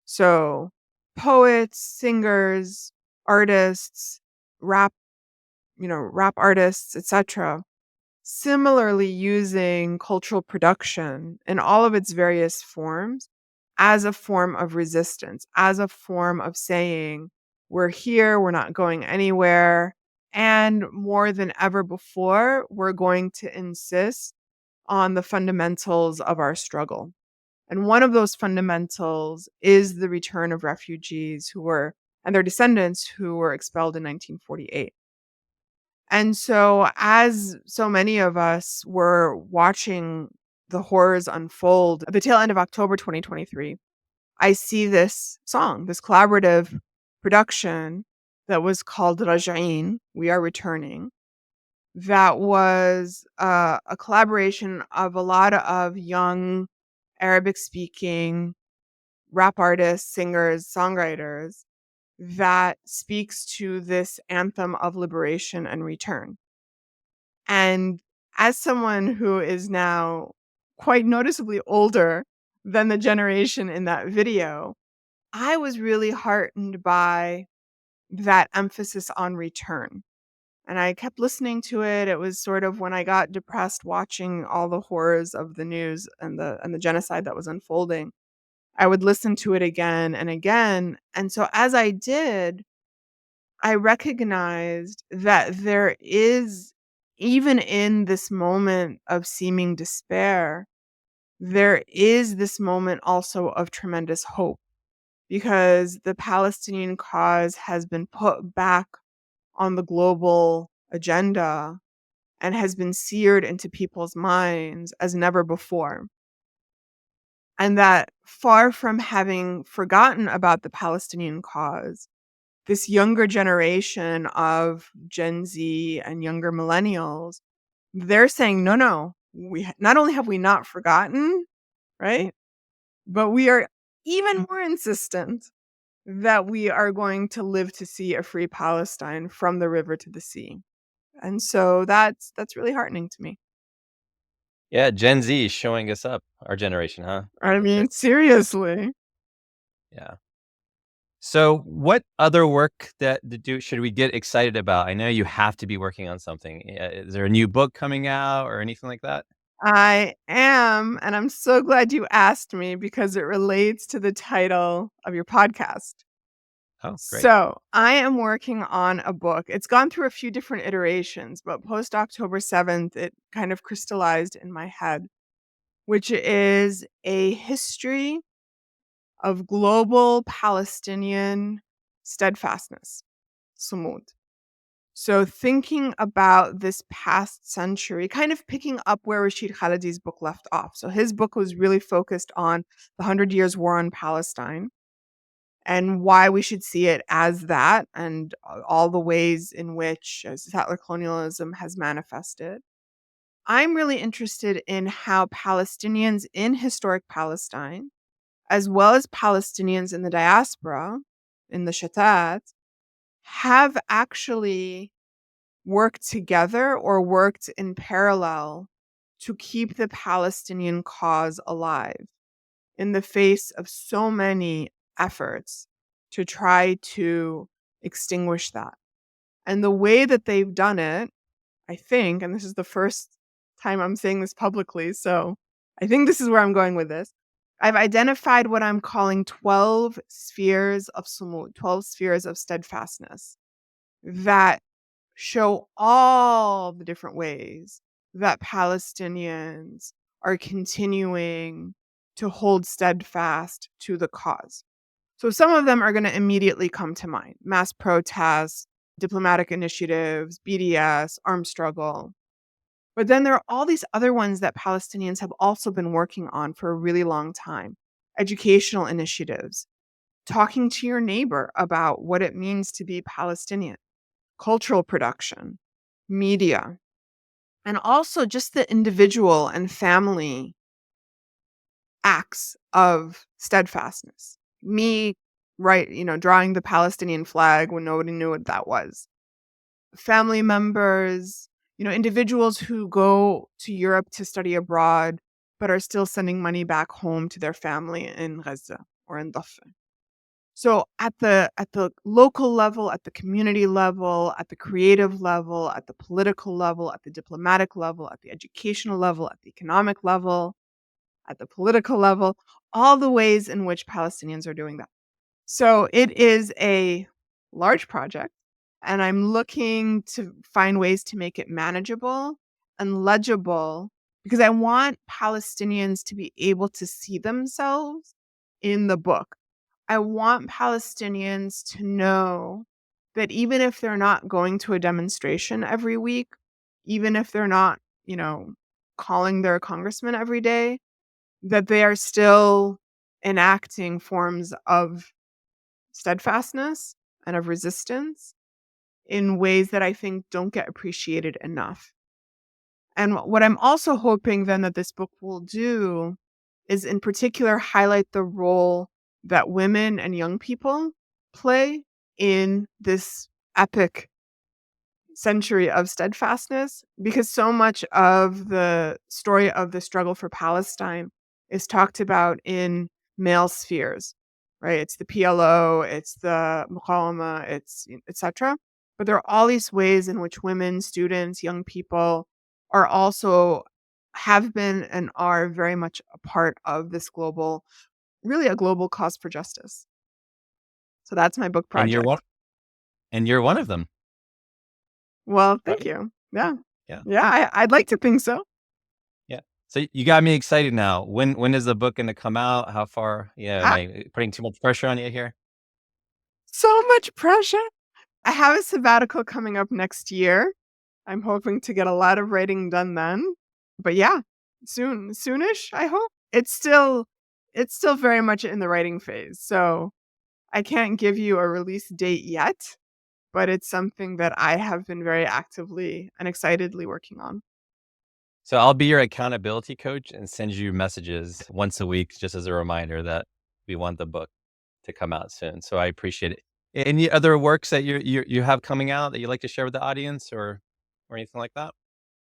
So, poets, singers, artists, rap, rap artists, etc., similarly using cultural production in all of its various forms as a form of resistance, as a form of saying, we're here, we're not going anywhere. And more than ever before, we're going to insist on the fundamentals of our struggle. And one of those fundamentals is the return of refugees and their descendants who were expelled in 1948. And so, as so many of us were watching the horrors unfold at the tail end of October 2023, I see this song, this collaborative production that was called Raj'een, We Are Returning, that was a collaboration of a lot of young Arabic speaking rap artists, singers, songwriters that speaks to this anthem of liberation and return. And as someone who is now quite noticeably older than the generation in that video, I was really heartened by that emphasis on return. And I kept listening to it. It was sort of when I got depressed watching all the horrors of the news and the genocide that was unfolding. I would listen to it again and again. And so as I did, I recognized that there is, even in this moment of seeming despair, there is this moment also of tremendous hope because the Palestinian cause has been put back on the global agenda and has been seared into people's minds as never before. And that far from having forgotten about the Palestinian cause, this younger generation of Gen Z and younger millennials, they're saying, no, no, not only have we not forgotten, right? But we are even more insistent that we are going to live to see a free Palestine from the river to the sea. And so that's really heartening to me. Yeah, Gen Z is showing us up, our generation, huh? I mean, seriously. Yeah. So, what other work should we get excited about? I know you have to be working on something. Is there a new book coming out or anything like that? I am, and I'm so glad you asked me because it relates to the title of your podcast. Oh, great. So, I am working on a book. It's gone through a few different iterations, but post October 7th, it kind of crystallized in my head, which is a history of global Palestinian steadfastness, Sumud. So, thinking about this past century, kind of picking up where Rashid Khalidi's book left off. So, his book was really focused on the 100 Years' War on Palestine and why we should see it as that, and all the ways in which settler colonialism has manifested. I'm really interested in how Palestinians in historic Palestine, as well as Palestinians in the diaspora, in the Shatat, have actually worked together or worked in parallel to keep the Palestinian cause alive in the face of so many efforts to try to extinguish that. And the way that they've done it, I think, and this is the first time I'm saying this publicly, so I think this is where I'm going with this. I've identified what I'm calling 12 spheres of Sumud, 12 spheres of steadfastness that show all the different ways that Palestinians are continuing to hold steadfast to the cause. So some of them are going to immediately come to mind: mass protests, diplomatic initiatives, BDS, armed struggle. But then there are all these other ones that Palestinians have also been working on for a really long time: educational initiatives, talking to your neighbor about what it means to be Palestinian, cultural production, media, and also just the individual and family acts of steadfastness. Me, right, drawing the Palestinian flag when nobody knew what that was. Family members, individuals who go to Europe to study abroad, but are still sending money back home to their family in Gaza or in Dafa. So at the local level, at the community level, at the creative level, at the political level, at the diplomatic level, at the educational level, at the economic level, at the political level, all the ways in which Palestinians are doing that. So it is a large project, and I'm looking to find ways to make it manageable and legible, because I want Palestinians to be able to see themselves in the book. I want Palestinians to know that even if they're not going to a demonstration every week, even if they're not, calling their congressman every day, that they are still enacting forms of steadfastness and of resistance in ways that I think don't get appreciated enough. And what I'm also hoping then that this book will do is in particular highlight the role that women and young people play in this epic century of steadfastness, because so much of the story of the struggle for Palestine is talked about in male spheres, right? It's the PLO, it's the Muqawama, it's etc. But there are all these ways in which women, students, young people are also have been and are very much a part of this global, really a global cause for justice. So that's my book And project. you're one of them. Well, thank Right? you. Yeah. Yeah. Yeah, I'd like to think so. Yeah. So you got me excited now. When is the book going to come out? How far? Yeah. Am Ah, I putting too much pressure on you here? so much pressure. I have a sabbatical coming up next year. I'm hoping to get a lot of writing done then. But yeah, soonish, I hope. It's still very much in the writing phase. So I can't give you a release date yet, but it's something that I have been very actively and excitedly working on. So I'll be your accountability coach and send you messages once a week just as a reminder that we want the book to come out soon. So I appreciate it. Any other works that you have coming out that you'd like to share with the audience or anything like that?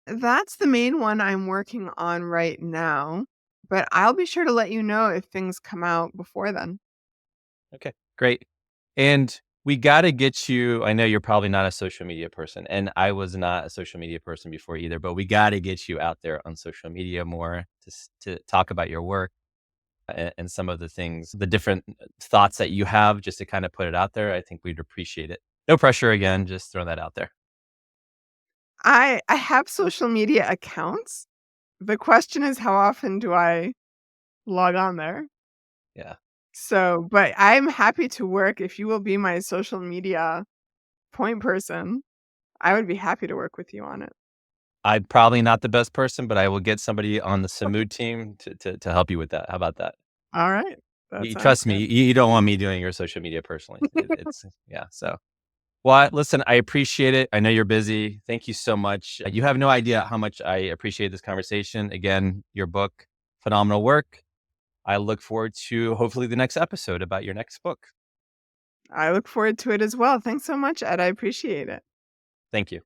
That's the main one I'm working on right now, but I'll be sure to let you know if things come out before then. Okay, great. And we got to get you. I know you're probably not a social media person, and I was not a social media person before either, but we got to get you out there on social media more to talk about your work and some of the things, the different thoughts that you have, just to kind of put it out there. I think we'd appreciate it. No pressure again, just throwing that out there. I have social media accounts. The question is, how often do I log on there? Yeah. So, but I'm happy to work. If you will be my social media point person, I would be happy to work with you on it. I'm probably not the best person, but I will get somebody on the Sumud team to help you with that. How about that? All right. That You sounds trust me, good. you don't want me doing your social media personally. It's yeah. So, well, listen, I appreciate it. I know you're busy. Thank you so much. You have no idea how much I appreciate this conversation. Again, your book, phenomenal work. I look forward to hopefully the next episode about your next book. I look forward to it as well. Thanks so much, Ed. I appreciate it. Thank you.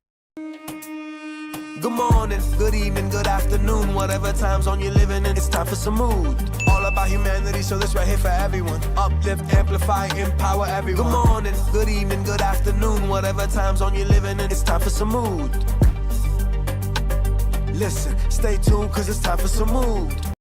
Good morning, good evening, good afternoon, whatever time zone you're living in, it's time for some mood. All about humanity, so this right here for everyone. Uplift, amplify, empower everyone. Good morning, good evening, good afternoon, whatever time zone you're living in, it's time for some mood. Listen, stay tuned, cause it's time for Sumud.